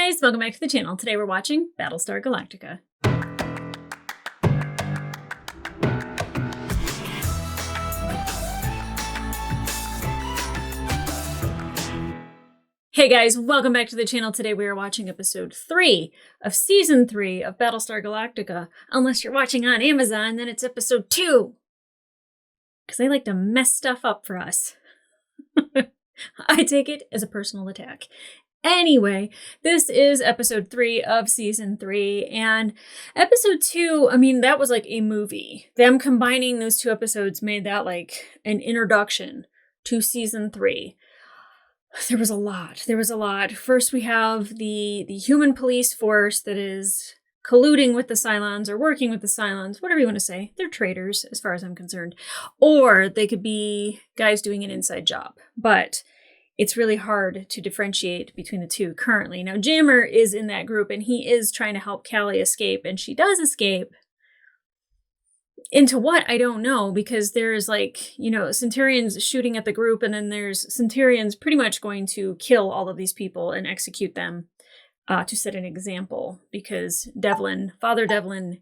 Hey guys, welcome back to the channel. Today we're watching Battlestar Galactica. Hey guys, welcome back to the channel. Today we are watching episode 3 of season 3 of Battlestar Galactica. Unless you're watching on Amazon, then it's episode 2. Because they like to mess stuff up for us. I take it as a personal attack. Anyway, this is episode 3 of season 3, and episode 2, I mean, that was like a movie. Them combining those two episodes made that like an introduction to season 3. There was a lot. First, we have the human police force that is colluding with the Cylons or working with the Cylons, whatever you want to say. They're traitors, as far as I'm concerned. Or they could be guys doing an inside job. But it's really hard to differentiate between the two currently. Now, Jammer is in that group, and he is trying to help Callie escape, and she does escape. Into what? I don't know, because there's like, Centurions shooting at the group, and then there's Centurions pretty much going to kill all of these people and execute them to set an example, because Father Devlin,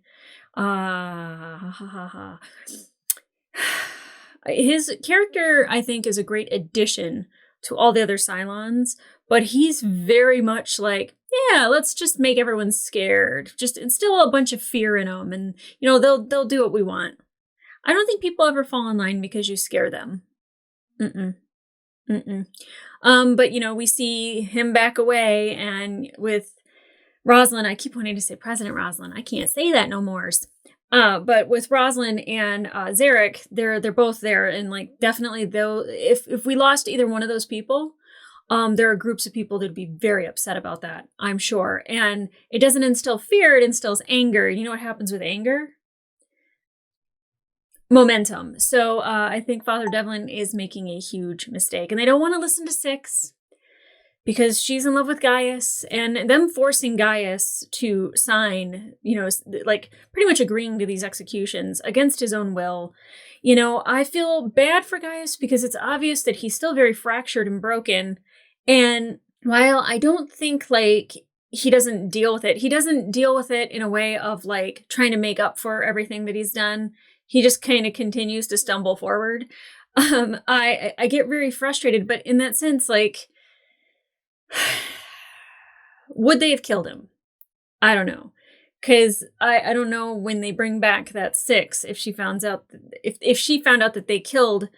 his character, I think, is a great addition to all the other Cylons, but he's very much like, yeah, let's just make everyone scared. Just instill a bunch of fear in them, and they'll do what we want. I don't think people ever fall in line because you scare them. But we see him back away, and with Roslin, I keep wanting to say President Roslin. I can't say that no more. But with Roslin and Zarek, they're both there, and like definitely though, if we lost either one of those people, there are groups of people that'd be very upset about that, I'm sure. And it doesn't instill fear; it instills anger. You know what happens with anger? Momentum. So I think Father Devlin is making a huge mistake, and they don't want to listen to Six, because she's in love with Gaius, and them forcing Gaius to sign, like pretty much agreeing to these executions against his own will. I feel bad for Gaius because it's obvious that he's still very fractured and broken. And while I don't think like he doesn't deal with it in a way of like trying to make up for everything that he's done. He just kind of continues to stumble forward. I get very frustrated, but in that sense, like, would they have killed him? I don't know. Because I don't know when they bring back that Six, if she found out that they killed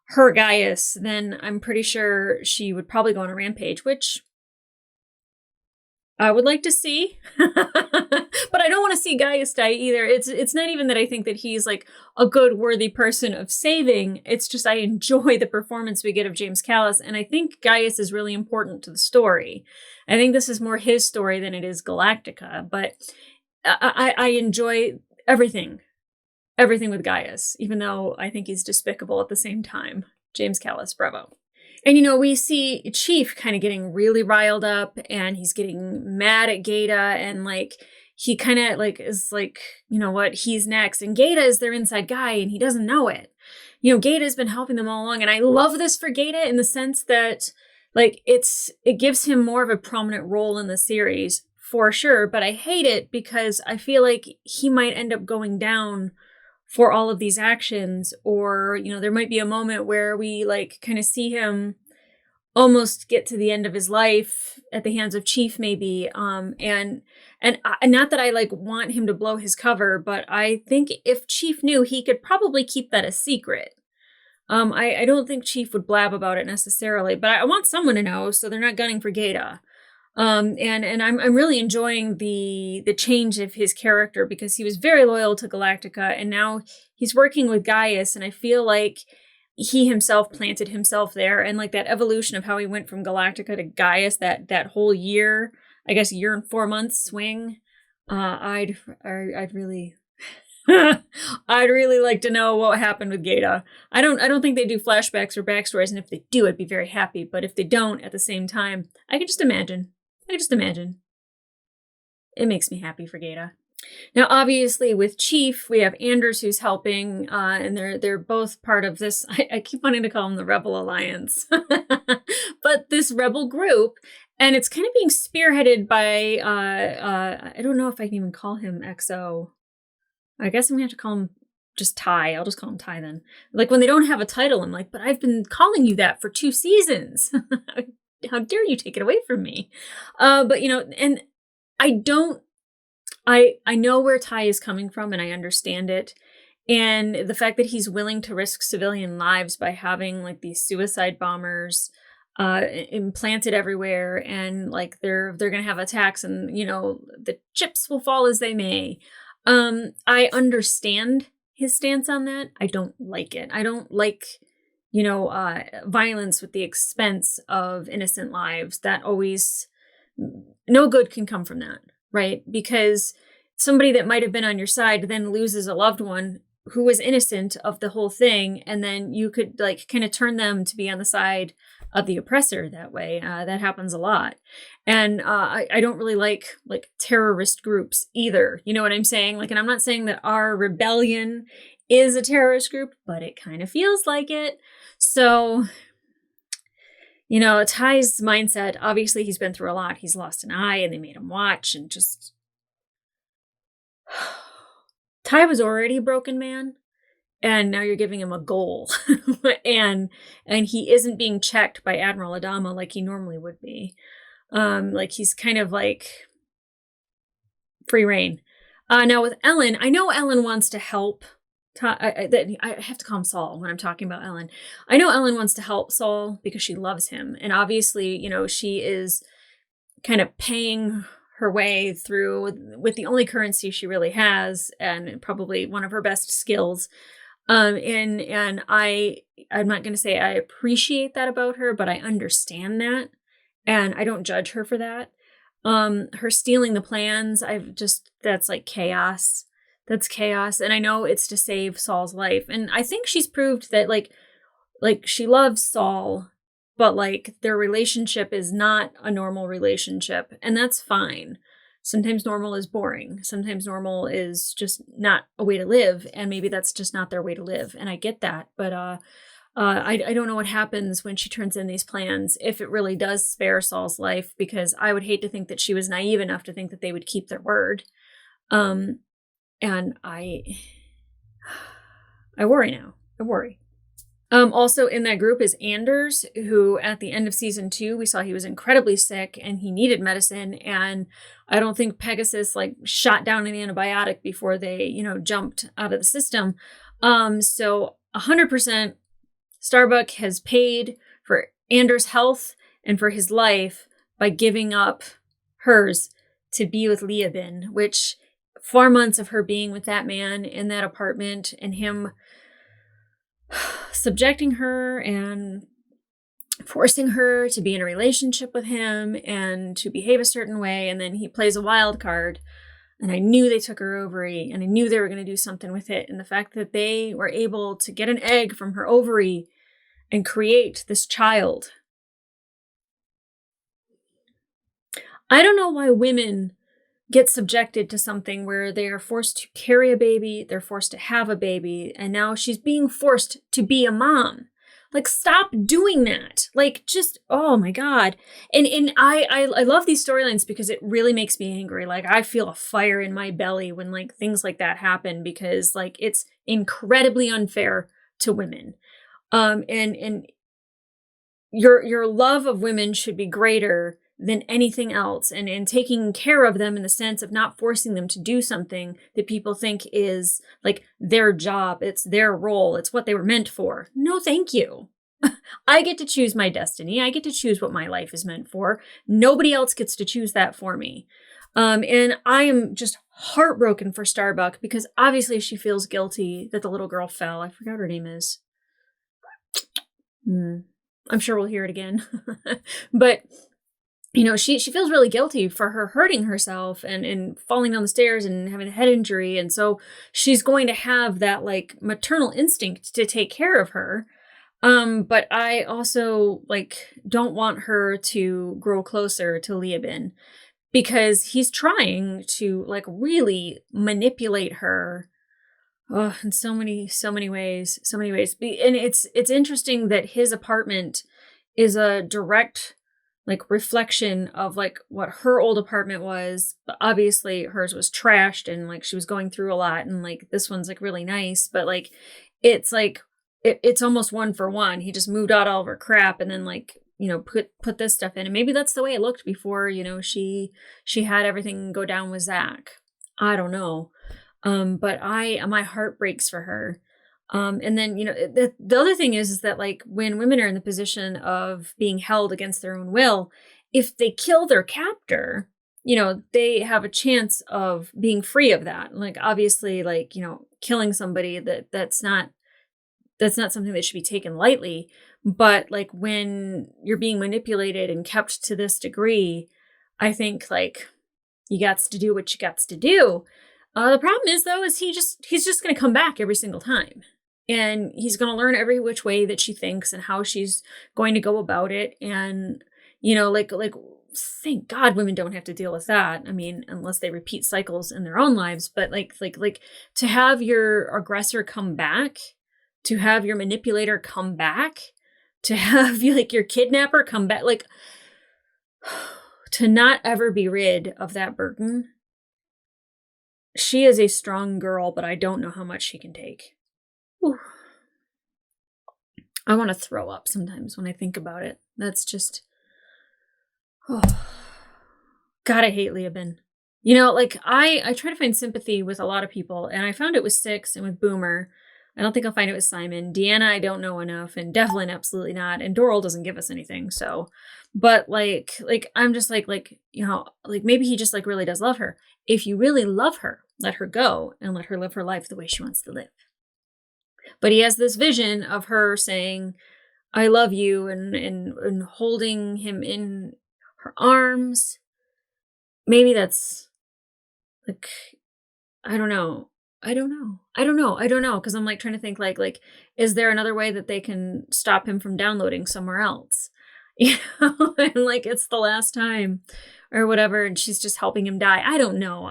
her Gaius, then I'm pretty sure she would probably go on a rampage, which I would like to see. But I don't want to see Gaius die either. It's not even that I think that he's like a good, worthy person of saving. It's just I enjoy the performance we get of James Callis, and I think Gaius is really important to the story. I think this is more his story than it is Galactica, but I enjoy everything with Gaius, even though I think he's despicable at the same time. James Callis, bravo. And, we see Chief kind of getting really riled up, and he's getting mad at Gaeta, and like, he kind of like is like, you know what, he's next. And Gaeta is their inside guy, and he doesn't know it. Gaeta has been helping them all along, and I love this for Gaeta in the sense that like it gives him more of a prominent role in the series for sure, but I hate it because I feel like he might end up going down for all of these actions, or there might be a moment where we like kind of see him almost get to the end of his life at the hands of Chief, maybe. And not that I like want him to blow his cover, but I think if Chief knew, he could probably keep that a secret. I don't think Chief would blab about it necessarily, but I want someone to know so they're not gunning for Gaeta. And I'm really enjoying the change of his character, because he was very loyal to Galactica, and now he's working with Gaius, and I feel like he himself planted himself there, and like that evolution of how he went from Galactica to Gaius, that whole year, I guess year and 4 months swing, I'd really I'd really like to know what happened with Gaeta. I don't think they do flashbacks or backstories, and if they do, I'd be very happy, but if they don't, at the same time, I can just imagine. It makes me happy for Gaeta. Now, obviously, with Chief, we have Anders who's helping, and they're both part of this. I keep wanting to call them the Rebel Alliance, but this rebel group. And it's kind of being spearheaded by, I don't know if I can even call him XO. I guess I'm going to have to call him just Ty. I'll just call him Ty then. Like when they don't have a title, I'm like, but I've been calling you that for 2 seasons. How dare you take it away from me? But and I don't, I know where Ty is coming from and I understand it. And the fact that he's willing to risk civilian lives by having like these suicide bombers implanted everywhere, and like they're gonna have attacks, and the chips will fall as they may. I understand his stance on that. I don't like it. I don't like violence with the expense of innocent lives. That always, no good can come from that, right? Because somebody that might have been on your side then loses a loved one who was innocent of the whole thing, and then you could like kind of turn them to be on the side of the oppressor that way. That happens a lot. And I don't really like terrorist groups either. You know what I'm saying? Like, and I'm not saying that our rebellion is a terrorist group, but it kind of feels like it. So, Ty's mindset, obviously he's been through a lot. He's lost an eye and they made him watch, and just Ty was already a broken man, and now you're giving him a goal. and he isn't being checked by Admiral Adama like he normally would be. Like he's kind of like free reign. Now with Ellen, I know Ellen wants to help. I have to call him Saul when I'm talking about Ellen. I know Ellen wants to help Saul because she loves him. And obviously, she is kind of paying her way through with the only currency she really has, and probably one of her best skills. And I'm not going to say I appreciate that about her, but I understand that. And I don't judge her for that. Her stealing the plans, that's like chaos. That's chaos. And I know it's to save Saul's life. And I think she's proved that like she loves Saul, but like their relationship is not a normal relationship. And that's fine. Sometimes normal is boring. Sometimes normal is just not a way to live. And maybe that's just not their way to live. And I get that. But I don't know what happens when she turns in these plans, if it really does spare Saul's life, because I would hate to think that she was naive enough to think that they would keep their word. And I worry now. I worry. Also in that group is Anders, who at the end of season 2, we saw he was incredibly sick and he needed medicine. And I don't think Pegasus like shot down an antibiotic before they, jumped out of the system. So 100% Starbuck has paid for Anders' health and for his life by giving up hers to be with Leobin, which 4 months of her being with that man in that apartment and him subjecting her and forcing her to be in a relationship with him and to behave a certain way. And then he plays a wild card. And I knew they took her ovary, and I knew they were going to do something with it. And the fact that they were able to get an egg from her ovary and create this child. I don't know why women get subjected to something where they are forced to carry a baby, they're forced to have a baby, and now she's being forced to be a mom. Like, stop doing that. Like, just, oh my God. And I love these storylines because it really makes me angry. Like, I feel a fire in my belly when like things like that happen, because like it's incredibly unfair to women. And your love of women should be greater than anything else, and taking care of them in the sense of not forcing them to do something that people think is like their job. It's their role. It's what they were meant for. No, thank you. I get to choose my destiny. I get to choose what my life is meant for. Nobody else gets to choose that for me. And I am just heartbroken for Starbuck, because obviously she feels guilty that the little girl fell. I forgot her name is. I'm sure we'll hear it again. But she feels really guilty for her hurting herself and falling down the stairs and having a head injury. And so she's going to have that like maternal instinct to take care of her. But I also like don't want her to grow closer to Leobin, because he's trying to like really manipulate her. Oh, in so many ways. And it's interesting that his apartment is a direct like reflection of like what her old apartment was. But obviously hers was trashed and like she was going through a lot, and like this one's like really nice, but like it's like it's almost one for one. He just moved out all of her crap and then like, you know, put this stuff in. And maybe that's the way it looked before, you know, she had everything go down with Zach. I don't know. But my heart breaks for her. And then, you know, the other thing is that like when women are in the position of being held against their own will, if they kill their captor, you know, they have a chance of being free of that. Like obviously, like, you know, killing somebody that's not something that should be taken lightly. But like when you're being manipulated and kept to this degree, I think like you got to do what you got to do. The problem is though, is he's just going to come back every single time. And he's going to learn every which way that she thinks and how she's going to go about it. And, you know, like, thank God women don't have to deal with that. I mean, unless they repeat cycles in their own lives, but like to have your aggressor come back, to have your manipulator come back, to have like your kidnapper come back, like to not ever be rid of that burden. She is a strong girl, but I don't know how much she can take. Whew. I want to throw up sometimes when I think about it. That's just, oh. God, I hate Leoben. You know, like I try to find sympathy with a lot of people, and I found it with Six and with Boomer. I don't think I'll find it with Simon. Deanna, I don't know enough, and Devlin, absolutely not. And Doral doesn't give us anything, so. But like I'm just like you know, like maybe he just like really does love her. If you really love her, let her go and let her live her life the way she wants to live. But he has this vision of her saying, "I love you," and holding him in her arms. Maybe that's like, I don't know. Because I'm like trying to think like, is there another way that they can stop him from downloading somewhere else? You know, and like it's the last time or whatever, and she's just helping him die. I don't know.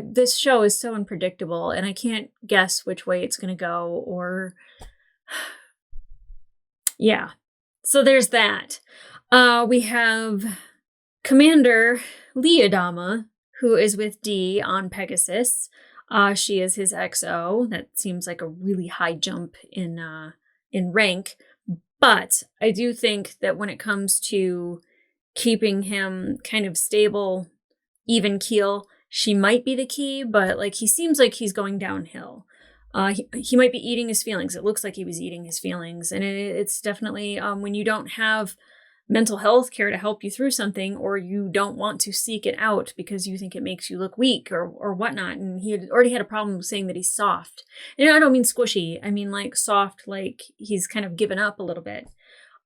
This show is so unpredictable, and I can't guess which way it's gonna go. Or, yeah. So there's that. We have Commander Leodama, who is with D on Pegasus. She is his XO. That seems like a really high jump in rank. But I do think that when it comes to keeping him kind of stable, even keel, she might be the key. But like he seems like he's going downhill. He might be eating his feelings. It looks like he was eating his feelings, and it's definitely when you don't have mental health care to help you through something, or you don't want to seek it out because you think it makes you look weak or whatnot. And he had already had a problem saying that he's soft. And I don't mean squishy. I mean like soft, like he's kind of given up a little bit.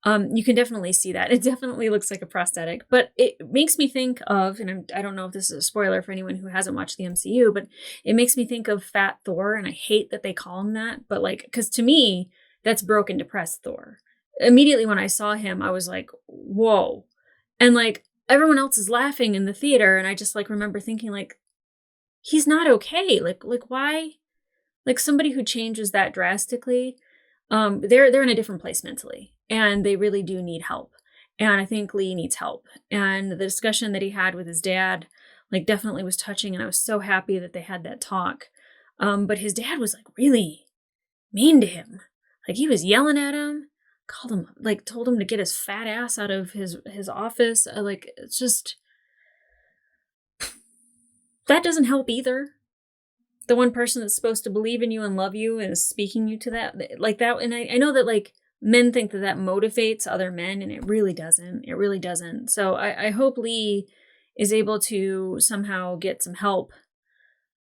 You can definitely see that. It definitely looks like a prosthetic, but it makes me think of, and I don't know if this is a spoiler for anyone who hasn't watched the MCU, but it makes me think of Fat Thor. And I hate that they call him that, but like, cause to me, that's broken, depressed Thor. Immediately when I saw him, I was like, whoa. And like everyone else is laughing in the theater. And I just like remember thinking like, he's not okay. Like why? Like somebody who changes that drastically, they're in a different place mentally, and they really do need help. And I think Lee needs help. And the discussion that he had with his dad, like definitely was touching. And I was so happy that they had that talk. But his dad was like really mean to him. Like he was yelling at him. Called him, like told him to get his fat ass out of his office. Like it's just, that doesn't help either. The one person that's supposed to believe in you and love you is speaking you to that like that. And I know that like men think that motivates other men, and it really doesn't. It really doesn't. So I hope Lee is able to somehow get some help,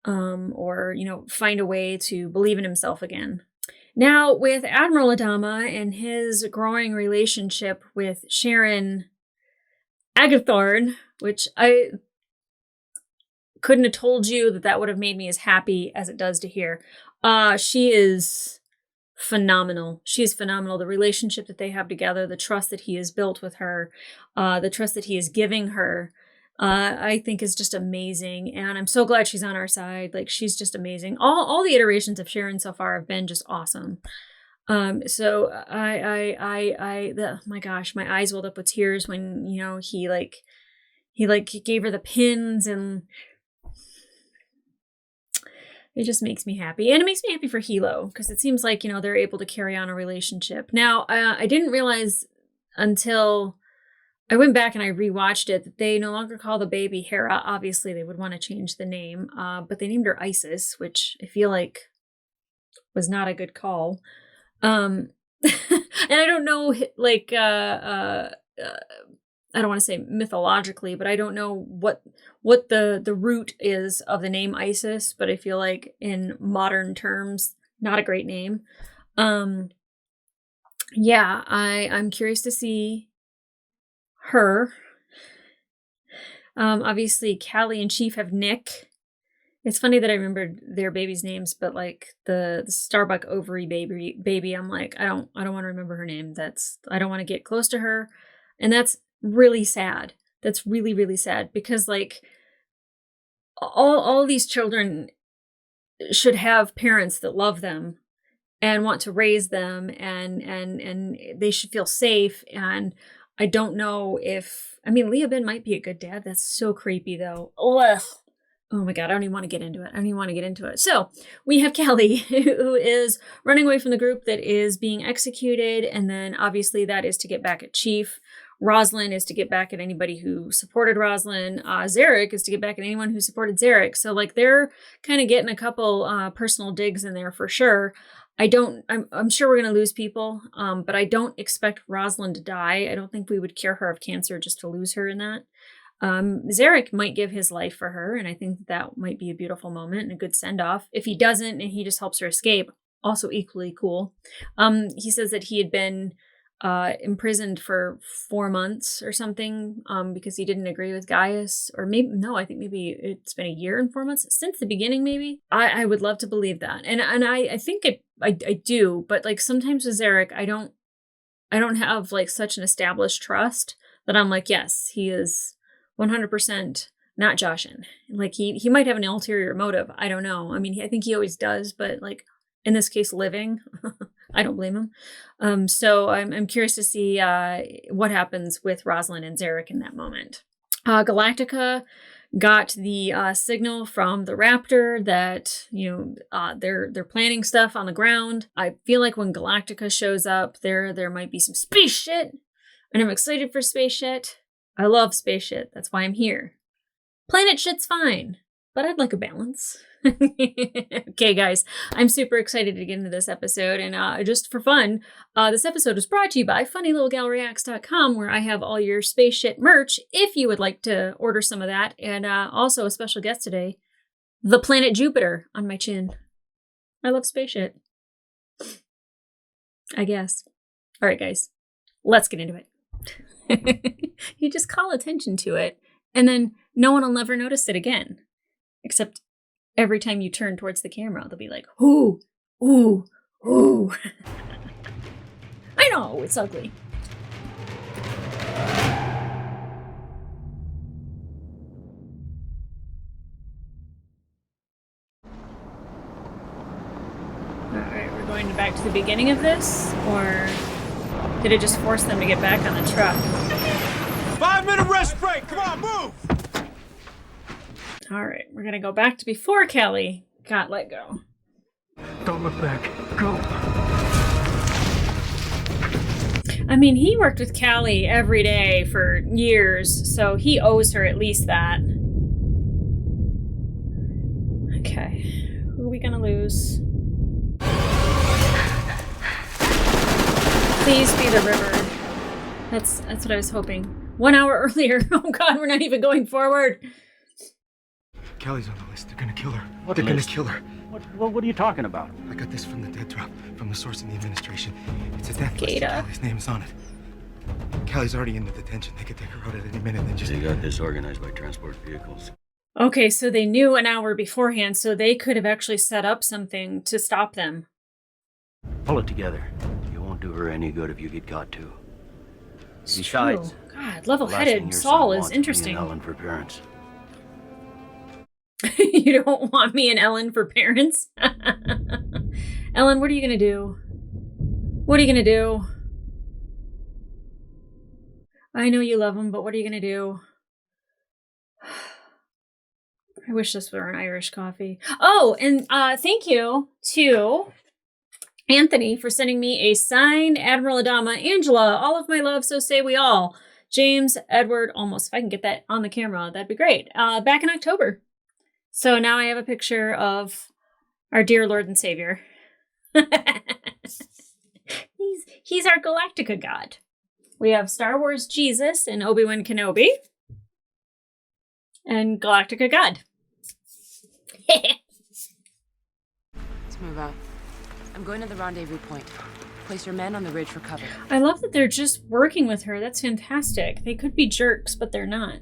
or you know, find a way to believe in himself again. Now, with Admiral Adama and his growing relationship with Sharon Agathorn, which I couldn't have told you that would have made me as happy as it does to hear. She is phenomenal. She is phenomenal. The relationship that they have together, the trust that he has built with her, the trust that he is giving her, I think is just amazing. And I'm so glad she's on our side. Like she's just amazing. All the iterations of Sharon so far have been just awesome. So my gosh, my eyes welled up with tears when, he gave her the pins, and it just makes me happy. And it makes me happy for Hilo, because it seems like, they're able to carry on a relationship. Now, I didn't realize until I went back and I rewatched it that they no longer call the baby Hera. Obviously, they would want to change the name, but they named her Isis, which I feel like was not a good call. And I don't know, I don't want to say mythologically, but I don't know what the root is of the name Isis, but I feel like in modern terms, not a great name. Yeah, I'm curious to see her. Obviously, Callie and Chief have Nick. It's funny that I remembered their babies' names, but like the Starbuck ovary baby, I'm like, I don't want to remember her name. I don't want to get close to her, and that's really sad. That's really, really sad, because like all these children should have parents that love them and want to raise them, and they should feel safe. And I don't know Leah Ben might be a good dad. That's so creepy though. Ugh. Oh my God, I don't even want to get into it. So we have Callie, who is running away from the group that is being executed. And then obviously that is to get back at Chief. Rosalind is to get back at anybody who supported Rosalind. Zarek is to get back at anyone who supported Zarek. So like they're kind of getting a couple personal digs in there for sure. I'm sure we're going to lose people, but I don't expect Rosalind to die. I don't think we would cure her of cancer just to lose her in that. Zarek might give his life for her, and I think that might be a beautiful moment and a good send-off. If he doesn't and he just helps her escape, also equally cool. He says that he had been imprisoned for 4 months or something because he didn't agree with Gaius, or I think maybe it's been a year and 4 months since the beginning. Maybe I would love to believe that, and I think I do, but like sometimes with Zarek, I don't have like such an established trust that I'm like, yes, he is 100% not Joshin. Like he might have an ulterior motive. I don't know. I mean, I think he always does, but like in this case, living, I don't blame him. So I'm curious to see what happens with Rosalind and Zarek in that moment. Galactica got the signal from the Raptor that they're planning stuff on the ground. I feel like when Galactica shows up, there might be some space shit, and I'm excited for space shit. I love space shit. That's why I'm here. Planet shit's fine, but I'd like a balance. Okay, guys, I'm super excited to get into this episode, and just for fun, this episode is brought to you by funnylittlegalreacts.com, where I have all your space shit merch if you would like to order some of that, and also a special guest today, the planet Jupiter on my chin. I love space shit, I guess. All right, guys, let's get into it. You just call attention to it, and then no one will ever notice it again, except every time you turn towards the camera, they'll be like, ooh, ooh, ooh. I know, it's ugly. Alright, we're going back to the beginning of this, or did it just force them to get back on the truck? 5-minute rest break, come on, move! Alright, we're gonna go back to before Callie got let go. Don't look back. Go. I mean, he worked with Callie every day for years, so he owes her at least that. Okay, who are we gonna lose? Please be the river. That's what I was hoping. 1 hour earlier. Oh God, we're not even going forward. Callie's on the list. They're gonna kill her. What They're list? gonna kill her. What are you talking about? I got this from the dead drop, from the source in the administration. It's a death list. Gata. Callie's name is on it. Callie's already in the detention. They could take her out at any minute and just... They got this organized by transport vehicles. Okay, so they knew an hour beforehand, so they could have actually set up something to stop them. Pull it together. You won't do her any good if you get caught too. It's Besides, true. God, the last thing level-headed your Saul son is wants interesting. me and Ellen for parents. You don't want me and Ellen for parents? Ellen, what are you gonna do? What are you gonna do? I know you love him, but what are you gonna do? I wish this were an Irish coffee. Oh, and thank you to Anthony for sending me a signed Admiral Adama. Angela, all of my love, so say we all. James, Edward, almost. If I can get that on the camera, that'd be great. Back in October. So now I have a picture of our dear Lord and Savior. He's our Galactica god. We have Star Wars Jesus and Obi-Wan Kenobi. And Galactica God. Let's move out. I'm going to the rendezvous point. Place your men on the ridge for cover. I love that they're just working with her. That's fantastic. They could be jerks, but they're not.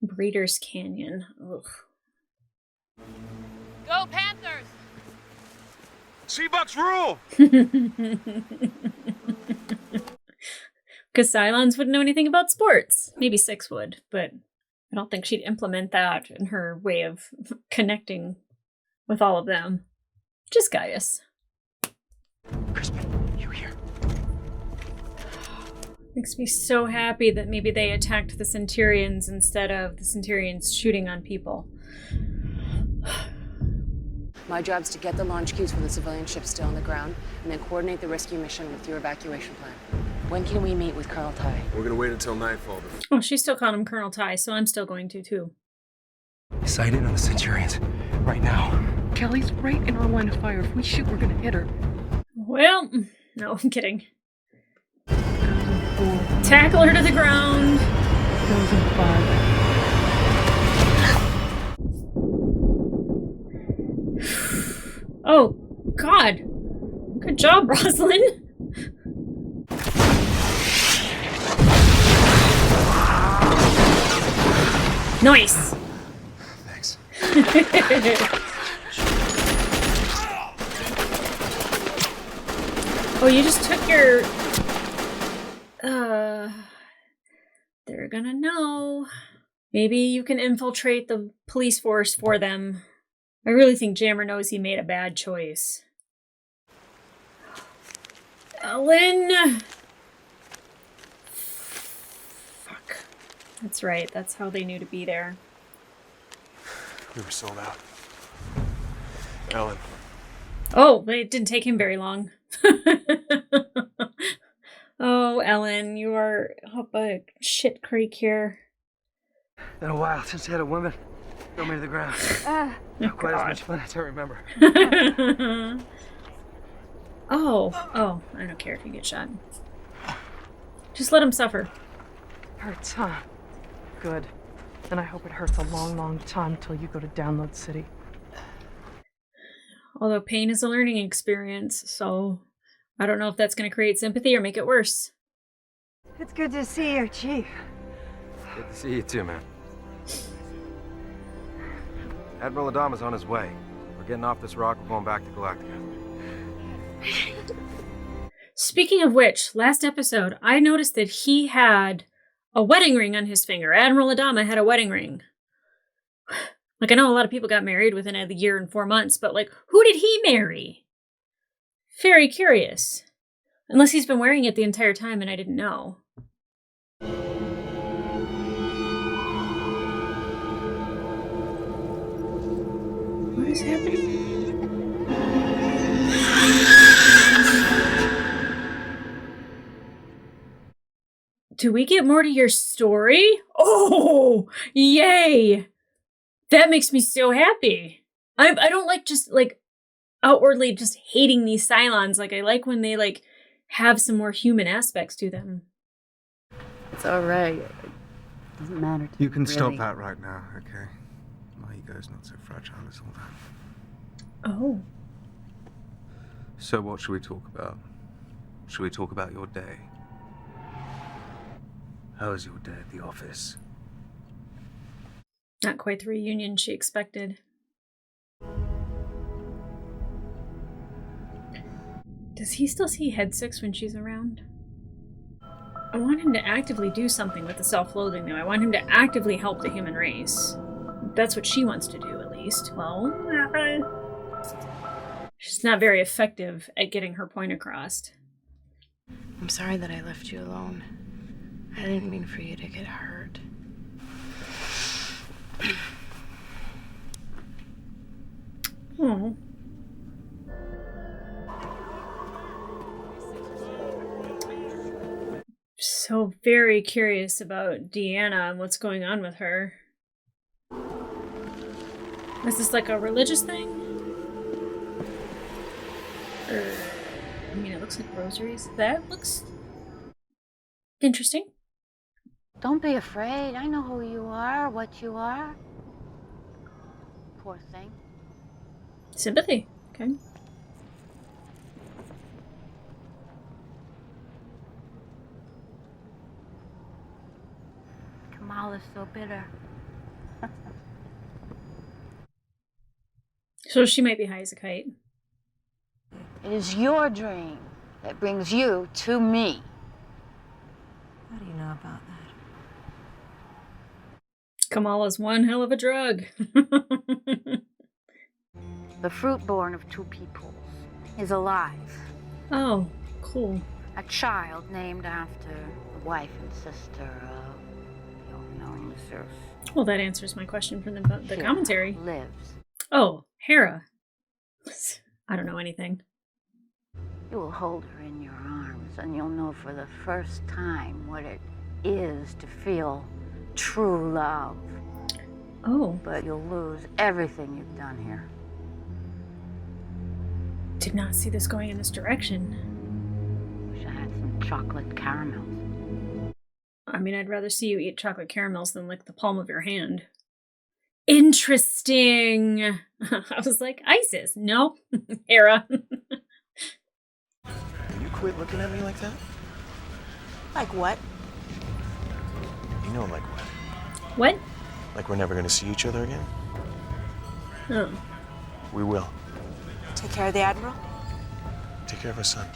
Breeders Canyon. Ugh. Go Panthers! Seabucks rule! Because Cylons wouldn't know anything about sports. Maybe Six would, but I don't think she'd implement that in her way of connecting with all of them. Just Gaius. Crispin, you here? Makes me so happy that maybe they attacked the Centurions instead of the Centurions shooting on people. My job's to get the launch cues for the civilian ships still on the ground, and then coordinate the rescue mission with your evacuation plan. When can we meet with Colonel Ty? We're gonna wait until nightfall. Oh, she's still calling him Colonel Ty, so I'm still going to, too. Sighted on the Centurions. Right now. Kelly's right in our line of fire. If we shoot, we're gonna hit her. Well, no, I'm kidding. Tackle her to the ground. 2005. Oh, God. Good job, Rosalind. Nice. Thanks. Oh, you just took your... They're gonna know. Maybe you can infiltrate the police force for them. I really think Jammer knows he made a bad choice. Ellen! Fuck. That's right, that's how they knew to be there. We were sold out. Ellen. Oh, but it didn't take him very long. Oh, Ellen, you are up a shit creek here. Been a while since I had a woman throw me to the ground. Not quite as much fun as I remember. Oh, I don't care if you get shot. Just let him suffer. Hurts, huh? Good. And I hope it hurts a long, long time till you go to Download City. Although pain is a learning experience, so I don't know if that's going to create sympathy or make it worse. It's good to see you, Chief. Good to see you too, man. Admiral Adama's on his way. We're getting off this rock, we're going back to Galactica. Speaking of which, last episode, I noticed that he had a wedding ring on his finger. Admiral Adama had a wedding ring. Like, I know a lot of people got married within a year and 4 months, but, like, who did he marry? Very curious. Unless he's been wearing it the entire time and I didn't know. What is happening? Do we get more to your story? Oh, yay! That makes me so happy. I don't like just like outwardly just hating these Cylons. Like I like when they like have some more human aspects to them. It's all right. It doesn't matter to You can me, stop really. that right now, okay? My ego's not so fragile as all that. Oh. So what should we talk about? Should we talk about your day? How was your day at the office? Not quite the reunion she expected. Does he still see Head Six when she's around? I want him to actively do something with the self-loathing, though. I want him to actively help the human race. That's what she wants to do, at least. Well, She's not very effective at getting her point across. I'm sorry that I left you alone. I didn't mean for you to get hurt. Oh. So very curious about Deanna and what's going on with her. Is this like a religious thing? Or, I mean, it looks like rosaries. That looks interesting. Don't be afraid. I know who you are, what you are. Poor thing. Sympathy. Okay. Kamal is so bitter. So she might be high as a kite. It is your dream that brings you to me. How do you know about that? Kamala's one hell of a drug. The fruit born of two peoples is alive. Oh, cool. A child named after the wife and sister of the all-knowing Zeus. Well, that answers my question from the She commentary. lives. Oh, Hera. I don't know anything. You will hold her in your arms, and you'll know for the first time what it is to feel true love. Oh. But you'll lose everything you've done here. Did not see this going in this direction. Wish I had some chocolate caramels. I mean, I'd rather see you eat chocolate caramels than lick the palm of your hand. Interesting. I was like, ISIS. No. Hera. Can you quit looking at me like that? Like what? You know, like what? What? Like we're never gonna see each other again? Oh. We will. Take care of the Admiral? Take care of our son.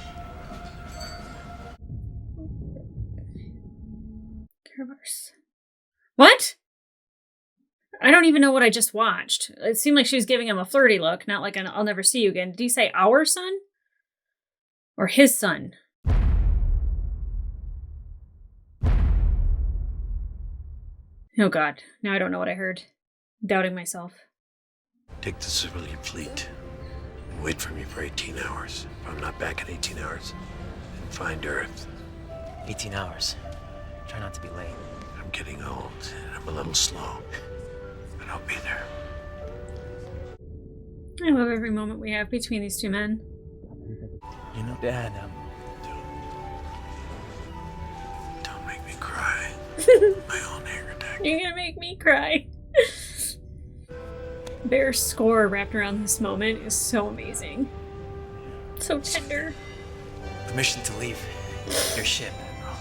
What? I don't even know what I just watched. It seemed like she was giving him a flirty look, not like an I'll never see you again. Did he say our son? Or his son? Oh god, now I don't know what I heard. Doubting myself. Take the civilian fleet and wait for me for 18 hours. If I'm not back in 18 hours, then find Earth. 18 hours. Try not to be late. I'm getting old and I'm a little slow, but I'll be there. I love every moment we have between these two men. You know, Dad, Don't make me cry. My own hair attack. You're gonna make me cry. Bear's score wrapped around this moment is so amazing. So tender. permission to leave your ship, Admiral.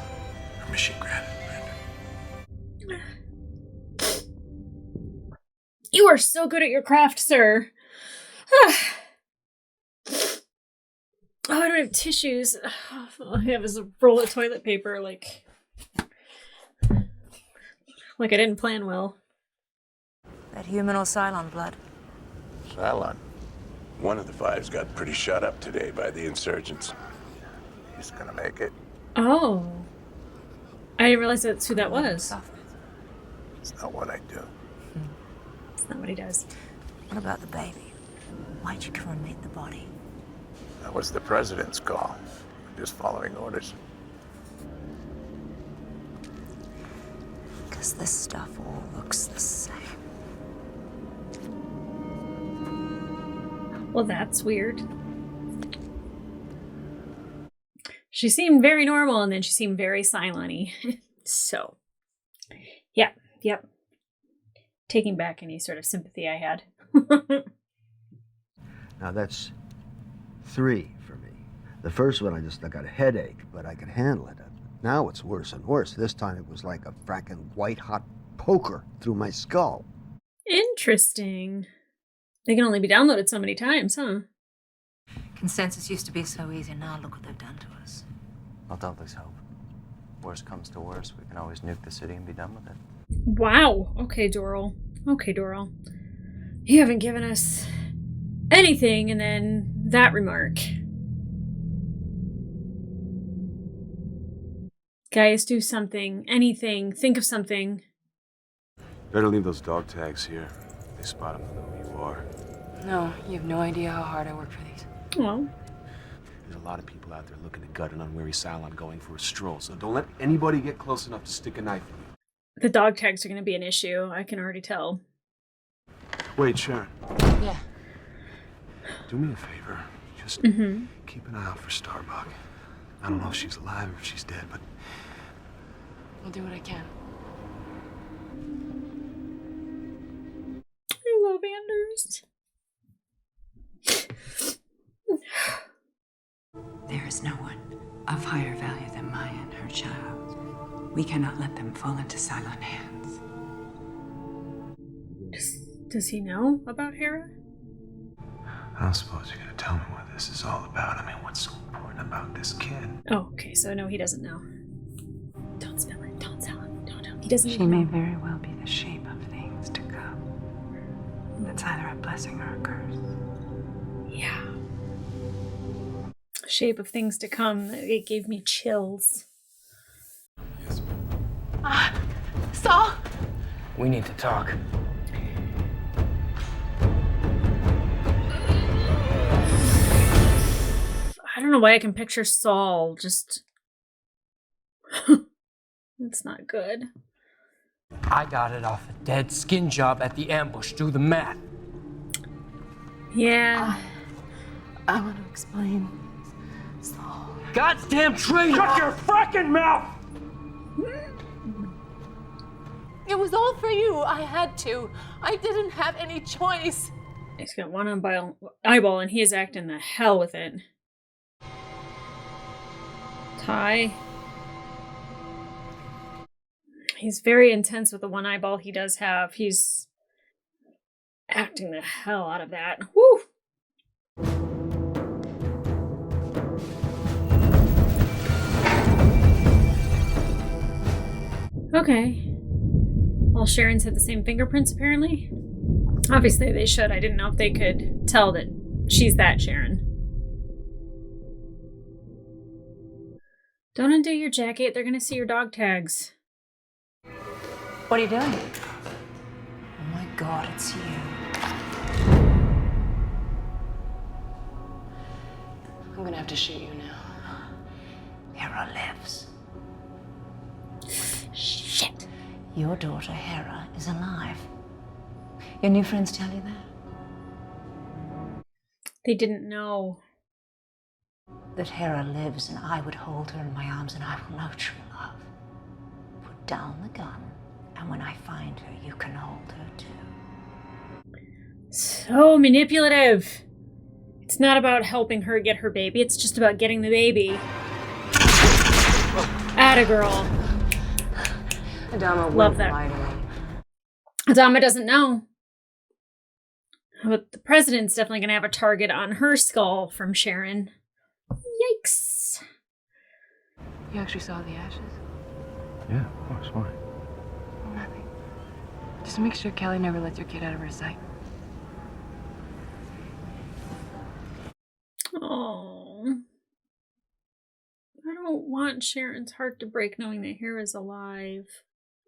Permission granted, Brandon. You are so good at your craft, sir. Oh, I don't have tissues. All I have is a roll of toilet paper, like I didn't plan well. That human or Cylon blood? Cylon. One of the fives got pretty shot up today by the insurgents. He's gonna make it. Oh. I didn't realize that's who that was. It's not what I do. It's not what he does. What about the baby? Why'd you cremate the body? That was the president's call. I'm just following orders. Because this stuff all looks the same. Well, that's weird. She seemed very normal, and then she seemed very silent-y. So, yep. Taking back any sort of sympathy I had. Now that's 3 for me. The first one, I got a headache, but I could handle it. Now it's worse and worse. This time it was like a fracking white-hot poker through my skull. Interesting. They can only be downloaded so many times, huh? Consensus used to be so easy. Now look what they've done to us. Well, don't lose hope. Worst comes to worst, we can always nuke the city and be done with it. Wow. Okay, Doral. You haven't given us anything, and then that remark. Guys, do something, anything, think of something. Better leave those dog tags here. They spot them, they'll know who you are. No, you have no idea how hard I work for these. Well, there's a lot of people out there looking to gut an unwary Cylon going for a stroll, so don't let anybody get close enough to stick a knife in you. the dog tags are going to be an issue. I can already tell. Wait, Sharon. Yeah. Do me a favor. Just keep an eye out for Starbuck. I don't know if she's alive or if she's dead, but... I'll do what I can. I love Anders. There is no one of higher value than Maya and her child. We cannot let them fall into Cylon hands. Does he know about Hera? I don't suppose you're gonna tell me what this is all about. I mean, what's so important about this kid? Oh, okay, so no, he doesn't know. Don't spill it, don't tell him, don't tell him. He doesn't She even may know. very well be the shape of things to come. That's either a blessing or a curse. Yeah. Shape of things to come. It gave me chills. Saul! We need to talk. I don't know why I can picture Saul just... It's not good. I got it off a dead skin job at the ambush. Do the math. Yeah. I want to explain. Saul. Goddamn traitor! Shut your frickin' mouth! It was all for you. I had to. I didn't have any choice. He's got one eyeball and he is acting the hell with it. Ty. He's very intense with the one eyeball he does have. He's acting the hell out of that. Woo! Okay. All Sharons had the same fingerprints, apparently. Obviously they should. I didn't know if they could tell that she's that Sharon. Don't undo your jacket. They're gonna see your dog tags. What are you doing? Oh my God, it's you. I'm gonna have to shoot you now. Hera lives. Shit. Your daughter, Hera, is alive. Your new friends tell you that? They didn't know. That Hera lives and I would hold her in my arms and I will know true love. Put down the gun, and when I find her, you can hold her too. So manipulative. It's not about helping her get her baby. It's just about getting the baby. Atta girl. Adama Love wouldn't that. lie to me. Adama doesn't know. But the president's definitely going to have a target on her skull from Sharon. Yikes. You actually saw the ashes? Yeah, of course. Why? Nothing. Just make sure Kelly never lets your kid out of her sight. Oh. I don't want Sharon's heart to break knowing that Hera's alive.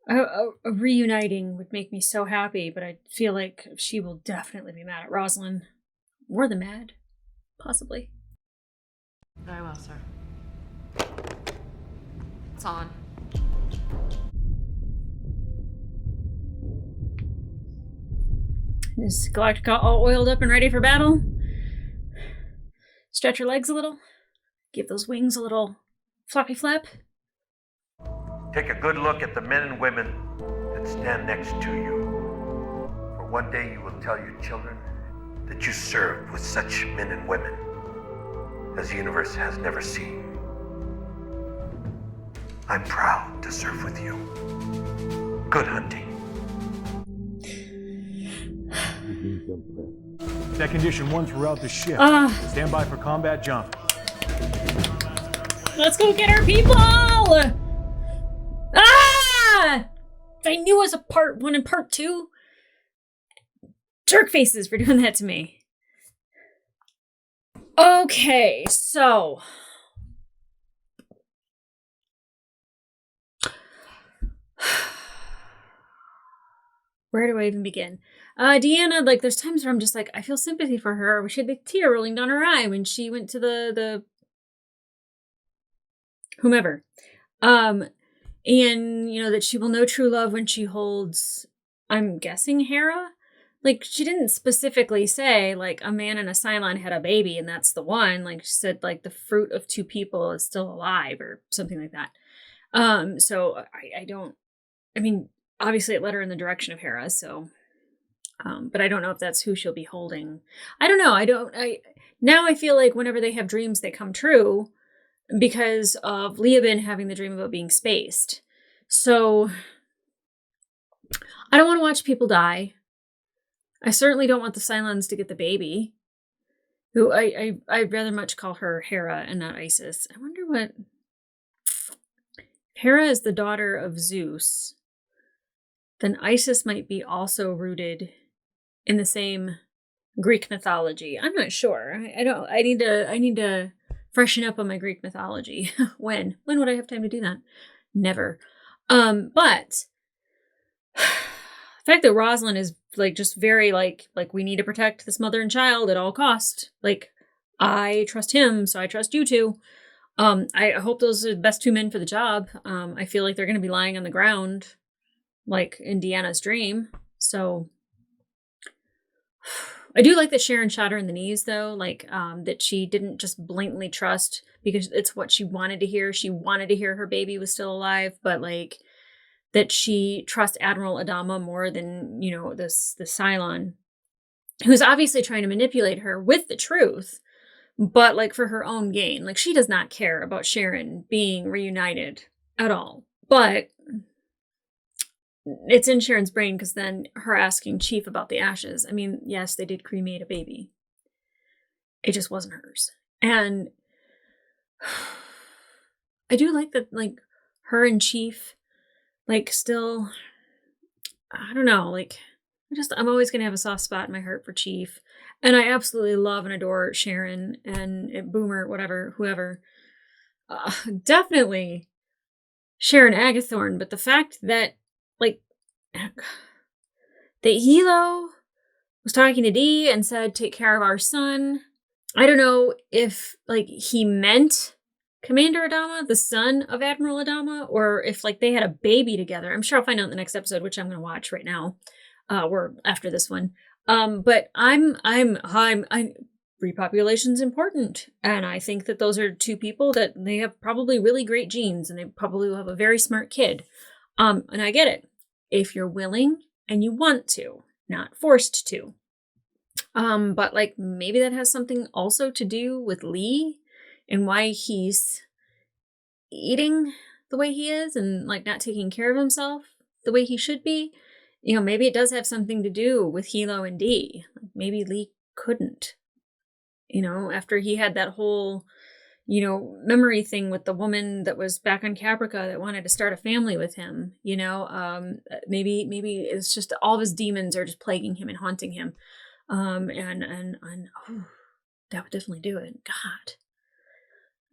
A reuniting would make me so happy, but I feel like she will definitely be mad at Rosalind. More than mad. Possibly. Very well, sir. It's on. Is Galactica all oiled up and ready for battle? Stretch her legs a little. Give those wings a little floppy flap. Take a good look at the men and women that stand next to you. For one day you will tell your children that you served with such men and women as the universe has never seen. I'm proud to serve with you. Good hunting. That condition 1 throughout the ship. Stand by for combat jump. Let's go get our people! Ah! I knew it was a part 1 and part 2. Jerk faces for doing that to me. Okay, so where do I even begin? Deanna, like, there's times where I'm just like, I feel sympathy for her. She had the tear rolling down her eye when she went to the whomever. And, you know, that she will know true love when she holds, I'm guessing, Hera? Like, she didn't specifically say, like, a man and a Cylon had a baby and that's the one. Like, she said, like, the fruit of two people is still alive or something like that. So I don't, I mean, obviously it led her in the direction of Hera, so, but I don't know if that's who she'll be holding. I don't know. Now I feel like whenever they have dreams, they come true because of Leoben having the dream about being spaced. So I don't want to watch people die. I certainly don't want the Cylons to get the baby, who I'd rather much call her Hera and not Isis. I wonder what... Hera is the daughter of Zeus. Then Isis might be also rooted in the same Greek mythology. I'm not sure. I need to freshen up on my Greek mythology. When would I have time to do that? Never. But the fact that Rosalind is like just very like we need to protect this mother and child at all cost. Like, I trust him, so I trust you too. I hope those are the best two men for the job. I feel like they're going to be lying on the ground, like in Deanna's dream. So I do like that Sharon shot her in the knees, though. Like, that she didn't just blatantly trust because it's what she wanted to hear. She wanted to hear her baby was still alive, but like that she trusts Admiral Adama more than, you know, the Cylon, who's obviously trying to manipulate her with the truth, but like for her own gain. Like, she does not care about Sharon being reunited at all. But it's in Sharon's brain because then her asking Chief about the ashes. I mean, yes, they did cremate a baby. It just wasn't hers. And I do like that, like, her and Chief, like, still, I don't know, like, I'm always going to have a soft spot in my heart for Chief. And I absolutely love and adore Sharon and Boomer, whatever, whoever. Definitely Sharon Agathorn, but the fact that, like, that Hilo was talking to Dee and said, take care of our son. I don't know if, like, he meant Commander Adama, the son of Admiral Adama, or if, like, they had a baby together. I'm sure I'll find out in the next episode, which I'm going to watch right now, or after this one. But repopulation's important. And I think that those are two people that they have probably really great genes and they probably will have a very smart kid. And I get it. If you're willing and you want to, not forced to. But like maybe that has something also to do with Lee and why he's eating the way he is and like not taking care of himself the way he should be. You know, maybe it does have something to do with Hilo and Dee. Maybe Lee couldn't, you know, after he had that whole, you know, memory thing with the woman that was back on Caprica that wanted to start a family with him, you know, maybe it's just all of his demons are just plaguing him and haunting him. And oh, that would definitely do it. God,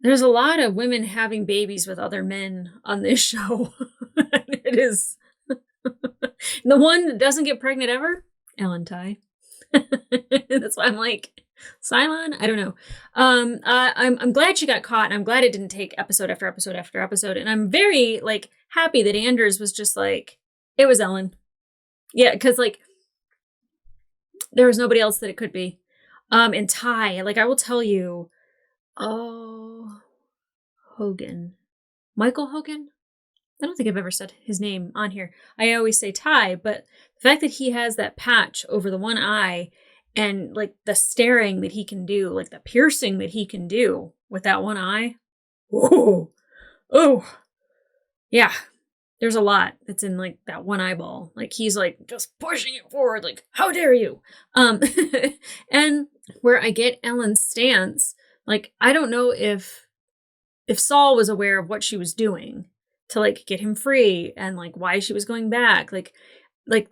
there's a lot of women having babies with other men on this show. It is the one that doesn't get pregnant ever, Ellen Ty. That's why I'm like, Cylon? I don't know. I'm glad she got caught, and I'm glad it didn't take episode after episode after episode. And I'm very like happy that Anders was just like, it was Ellen. Yeah, because like there was nobody else that it could be. And Ty, like I will tell you, Hogan. Michael Hogan? I don't think I've ever said his name on here. I always say Ty, but the fact that he has that patch over the one eye and like the staring that he can do, like the piercing that he can do with that one eye. Oh, yeah. There's a lot that's in like that one eyeball. Like he's like just pushing it forward. Like, how dare you? And where I get Ellen's stance, like, I don't know if Saul was aware of what she was doing to like get him free and like why she was going back. Like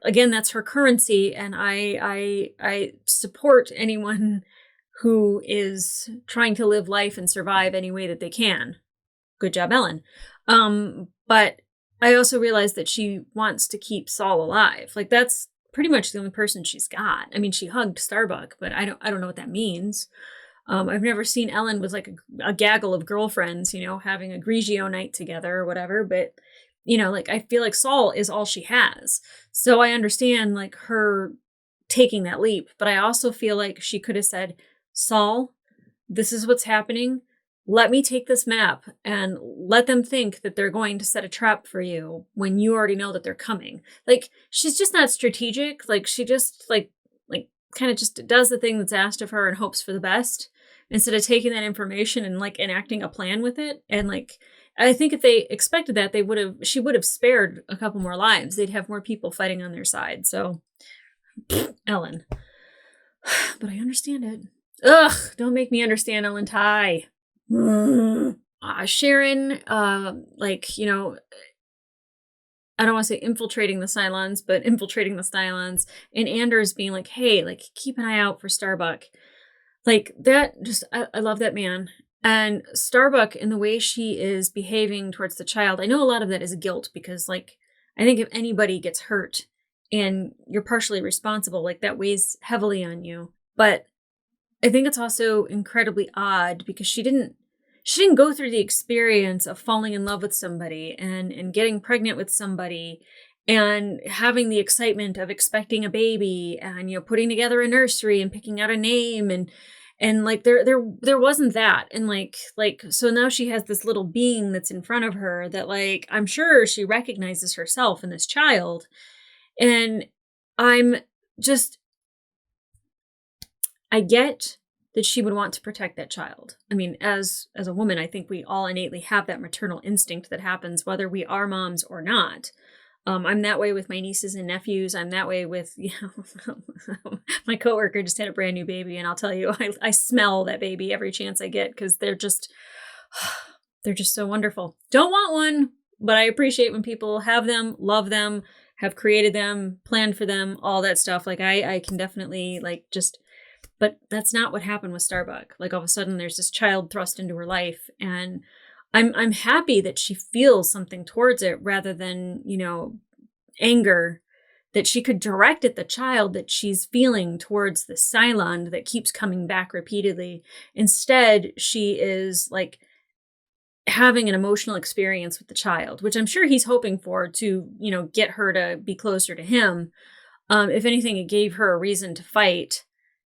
again, that's her currency. And I support anyone who is trying to live life and survive any way that they can. Good job, Ellen. But I also realized that she wants to keep Saul alive. Like, that's pretty much the only person she's got. I mean, she hugged Starbuck, but I don't know what that means. I've never seen Ellen with like a gaggle of girlfriends, having a Grigio night together or whatever. But, like, I feel like Saul is all she has. So I understand like her taking that leap, but I also feel like she could have said, Saul, this is what's happening. Let me take this map and let them think that they're going to set a trap for you when you already know that they're coming. Like, she's just not strategic. Like, she just like kind of just does the thing that's asked of her and hopes for the best instead of taking that information and like enacting a plan with it. And like, I think if they expected that, she would have spared a couple more lives. They'd have more people fighting on their side. So Ellen, but I understand it. Ugh, don't make me understand Ellen Ty. Sharon, I don't want to say infiltrating the Cylons, but infiltrating the Cylons, and Anders being like, hey, like, keep an eye out for Starbuck. Like, that just, I love that man. And Starbuck, in the way she is behaving towards the child, I know a lot of that is guilt because, like, I think if anybody gets hurt and you're partially responsible, like, that weighs heavily on you. But I think it's also incredibly odd because she didn't go through the experience of falling in love with somebody and getting pregnant with somebody and having the excitement of expecting a baby and, putting together a nursery and picking out a name and like there wasn't that. And like, so now she has this little being that's in front of her that, like, I'm sure she recognizes herself in this child. And I get that she would want to protect that child. I mean, as a woman, I think we all innately have that maternal instinct that happens whether we are moms or not. I'm that way with my nieces and nephews. I'm that way with, my coworker just had a brand new baby, and I'll tell you, I smell that baby every chance I get because they're just so wonderful. Don't want one, but I appreciate when people have them, love them, have created them, planned for them, all that stuff. Like, I can definitely but that's not what happened with Starbuck. Like, all of a sudden there's this child thrust into her life, and I'm happy that she feels something towards it rather than, anger, that she could direct at the child that she's feeling towards the Cylon that keeps coming back repeatedly. Instead, she is like having an emotional experience with the child, which I'm sure he's hoping for to, get her to be closer to him. If anything, it gave her a reason to fight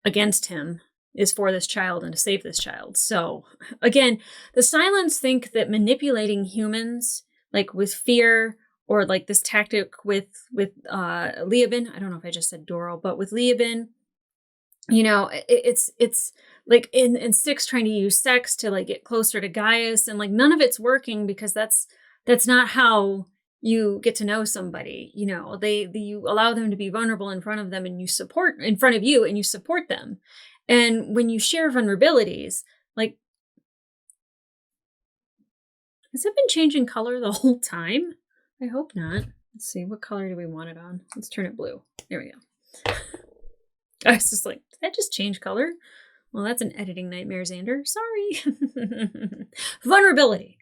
against him, is for this child and to save this child. So again, the Cylons think that manipulating humans, like with fear, or like this tactic with Leoben, I don't know if I just said Doro, but with Leoben, it's like in 6 trying to use sex to like get closer to Gaius, and like none of it's working because that's not how you get to know somebody. You allow them to be vulnerable in front of them, and you support in front of you, and you support them. And when you share vulnerabilities, like, has it been changing color the whole time? I hope not. Let's see, what color do we want it on? Let's turn it blue. There we go. I was just like, did that just change color? Well, that's an editing nightmare, Xander. Sorry. Vulnerability.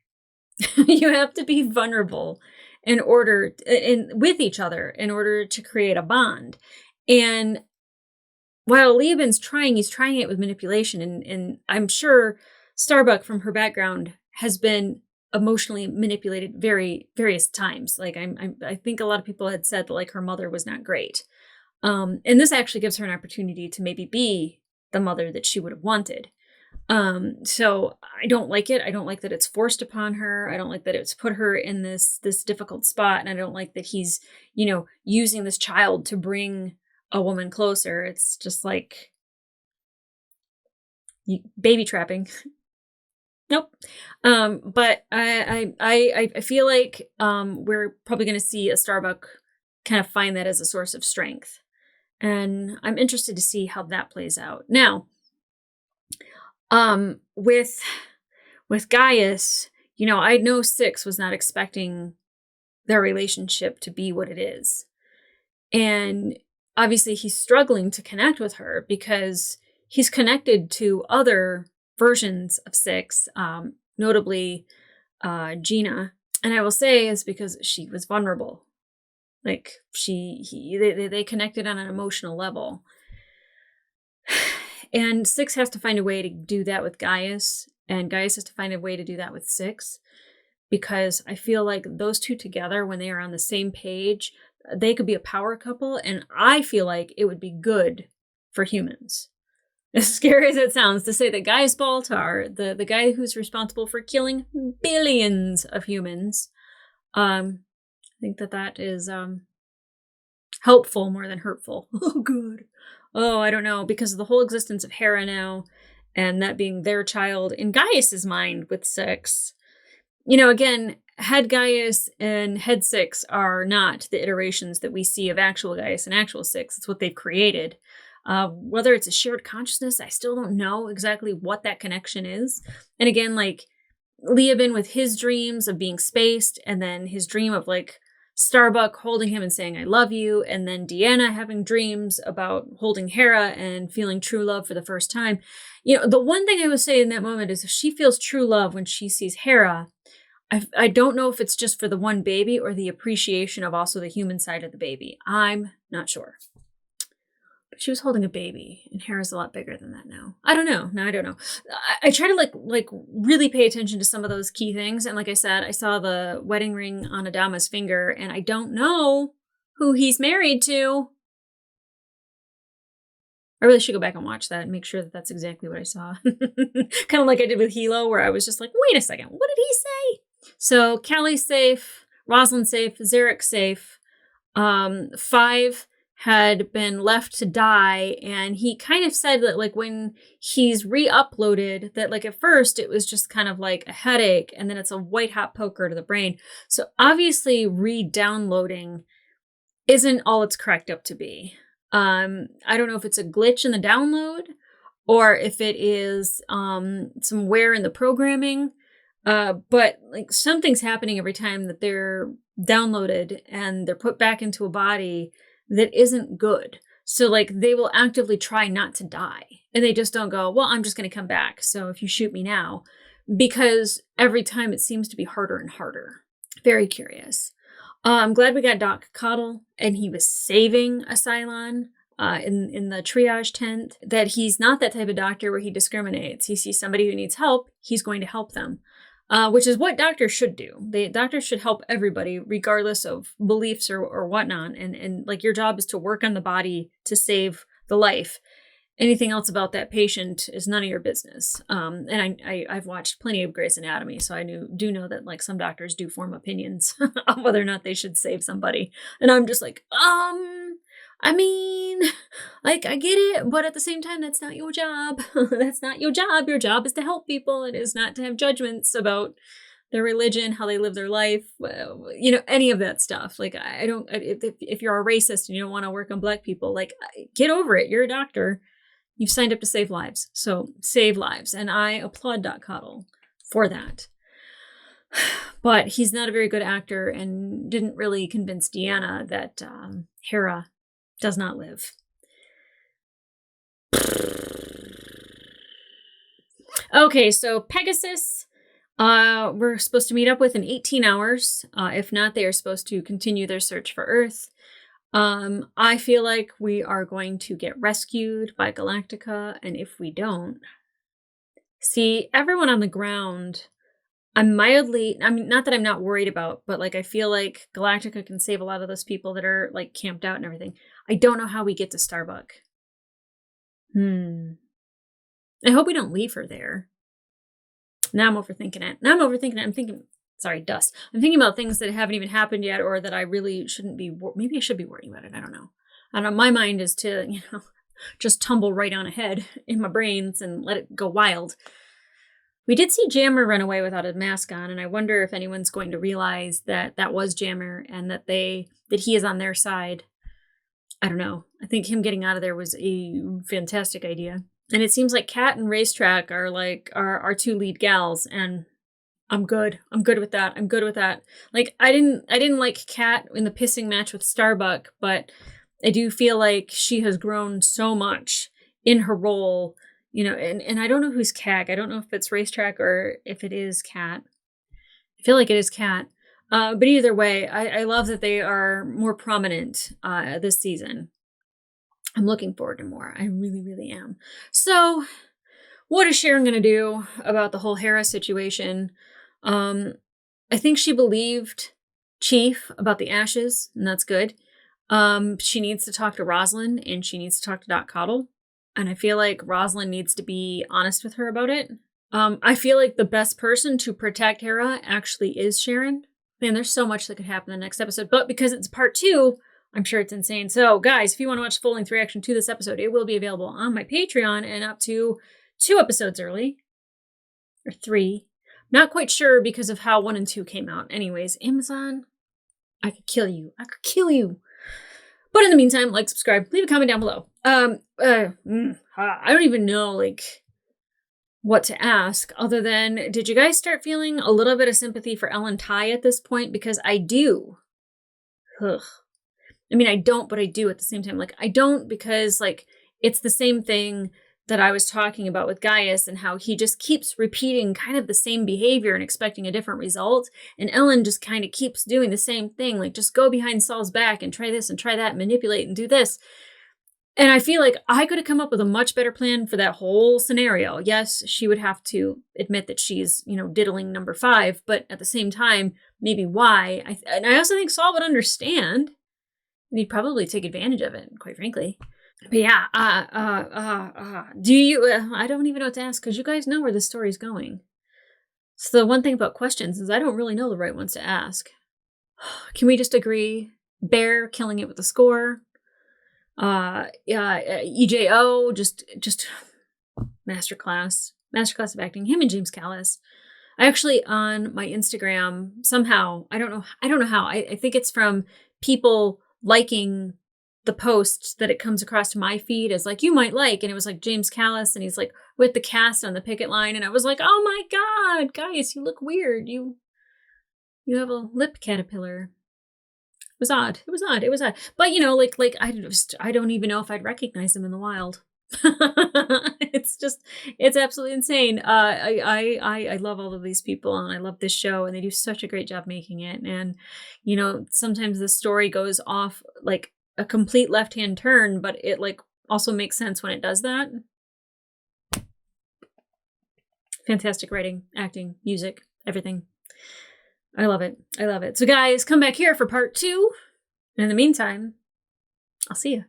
You have to be vulnerable with each other in order to create a bond. And while Leoben's he's trying it with manipulation, and I'm sure Starbuck, from her background, has been emotionally manipulated various times. Like, I think a lot of people had said that, like, her mother was not great. And this actually gives her an opportunity to maybe be the mother that she would have wanted. So I don't like it. I don't like that it's forced upon her. I don't like that it's put her in this difficult spot. And I don't like that he's, using this child to bring a woman closer. It's just like baby trapping. Nope. But I feel like we're probably going to see a Starbuck kind of find that as a source of strength. And I'm interested to see how that plays out. Now, with Gaius, I know 6 was not expecting their relationship to be what it is. And obviously he's struggling to connect with her because he's connected to other versions of Six, notably Gina. And I will say it's because she was vulnerable. Like they connected on an emotional level. And Six has to find a way to do that with Gaius, and Gaius has to find a way to do that with Six, because I feel like those two together, when they are on the same page, they could be a power couple, and I feel like it would be good for humans. As scary as it sounds to say that Gaius Baltar, the guy who's responsible for killing billions of humans, I think that is helpful more than hurtful. Oh, good. Oh, I don't know, because of the whole existence of Hera now, and that being their child in Gaius's mind with Six. You know, again, Head Gaius and Head Six are not the iterations that we see of actual Gaius and actual Six. It's what they've created. Whether it's a shared consciousness, I still don't know exactly what that connection is. And again, like, Leoben with his dreams of being spaced, and then his dream of, like, Starbuck holding him and saying, I love you, and then Deanna having dreams about holding Hera and feeling true love for the first time. You know, the one thing I would say in that moment is if she feels true love when she sees Hera, I don't know if it's just for the one baby or the appreciation of also the human side of the baby. I'm not sure. But she was holding a baby, and Hera's a lot bigger than that now. I don't know. No, I don't know. I try to like really pay attention to some of those key things. And like I said, I saw the wedding ring on Adama's finger, and I don't know who he's married to. I really should go back and watch that and make sure that that's exactly what I saw. Kind of like I did with Hilo, where I was just like, wait a second, what did he say? So Callie's safe, Rosalind's safe, Zarek's safe. 5 had been left to die, and he kind of said that, like, when he's re-uploaded, that, like, at first it was just kind of like a headache, and then it's a white-hot poker to the brain. So obviously re-downloading isn't all it's cracked up to be. I don't know if it's a glitch in the download, or if it is some wear in the programming, but, like, something's happening every time that they're downloaded and they're put back into a body that isn't good. So, like, they will actively try not to die. And they just don't go, well, I'm just going to come back, so if you shoot me now. Because every time it seems to be harder and harder. Very curious. I'm glad we got Doc Coddle, and he was saving a Cylon in the triage tent. That he's not that type of doctor where he discriminates. He sees somebody who needs help, he's going to help them. Which is what doctors should do. Doctors should help everybody, regardless of beliefs or whatnot. And like, your job is to work on the body to save the life. Anything else about that patient is none of your business. And I've watched plenty of Grey's Anatomy, so I do know that, like, some doctors do form opinions on whether or not they should save somebody. And I'm just like, I mean, like, I get it, but at the same time, that's not your job. That's not your job. Your job is to help people. It is not to have judgments about their religion, how they live their life, you know, any of that stuff. Like, I don't, if you're a racist and you don't want to work on Black people, like, get over it. You're a doctor. You've signed up to save lives. So save lives. And I applaud Doc Coddle for that. But he's not a very good actor and didn't really convince Deanna that Hera does not live. Okay, so Pegasus, we're supposed to meet up with in 18 hours. If not, they are supposed to continue their search for Earth. I feel like we are going to get rescued by Galactica, and if we don't, see, everyone on the ground, I mean, not that I'm not worried about, but, like, I feel like Galactica can save a lot of those people that are, like, camped out and everything. I don't know how we get to Starbuck. I hope we don't leave her there. Now I'm overthinking it. I'm thinking, sorry, dust. I'm thinking about things that haven't even happened yet, or that I really shouldn't be, maybe I should be worrying about it. I don't know. My mind is to, you know, just tumble right on ahead in my brains and let it go wild. We did see Jammer run away without a mask on, and I wonder if anyone's going to realize that that was Jammer and that he is on their side. I don't know. I think him getting out of there was a fantastic idea. And it seems like Kat and Racetrack are like our two lead gals, and I'm good. I'm good with that. Like, I didn't like Kat in the pissing match with Starbuck, but I do feel like she has grown so much in her role, you know, and I don't know who's Cat. I don't know if it's Racetrack or if it is Cat. I feel like it is Cat. But either way, I love that they are more prominent this season. I'm looking forward to more. I really, really am. So, what is Sharon going to do about the whole Hera situation? I think she believed Chief about the ashes, and that's good. She needs to talk to Rosalind, and she needs to talk to Doc Cottle. And I feel like Rosalind needs to be honest with her about it. I feel like the best person to protect Hera actually is Sharon. Man, there's so much that could happen in the next episode. But because it's part 2, I'm sure it's insane. So, guys, if you want to watch the full-length reaction to this episode, it will be available on my Patreon and up to 2 episodes early. Or 3. Not quite sure because of how 1 and 2 came out. Anyways, Amazon, I could kill you. I could kill you. But in the meantime, like, subscribe, leave a comment down below. I don't even know, like, what to ask other than, did you guys start feeling a little bit of sympathy for Ellen Ty at this point? Because I do. Ugh. I mean, I don't, but I do at the same time. Like, I don't because, like, it's the same thing that I was talking about with Gaius and how he just keeps repeating kind of the same behavior and expecting a different result. And Ellen just kind of keeps doing the same thing. Like, just go behind Saul's back and try this and try that, manipulate and do this. And I feel like I could have come up with a much better plan for that whole scenario. Yes, she would have to admit that she's, you know, diddling number 5, but at the same time, maybe why. And I also think Saul would understand. And he'd probably take advantage of it, quite frankly. But yeah, do you, I don't even know what to ask because you guys know where this story's going. So the one thing about questions is I don't really know the right ones to ask. Can we just agree? Bear killing it with a score. EJO, just masterclass of acting. Him and James Callis. I actually on my Instagram somehow, I don't know how. I think it's from people liking the post that it comes across to my feed as like, you might like, and it was like James Callis and he's like with the cast on the picket line, and I was like, oh my god, guys, you look weird. You have a lip caterpillar. It was odd. But you know, like I don't even know if I'd recognize him in the wild. It's absolutely insane. I love all of these people and I love this show and they do such a great job making it. And you know, sometimes the story goes off like a complete left-hand turn, but it like also makes sense when it does that. Fantastic writing, acting, music, everything. I love it. So guys, come back here for part 2. And in the meantime, I'll see you.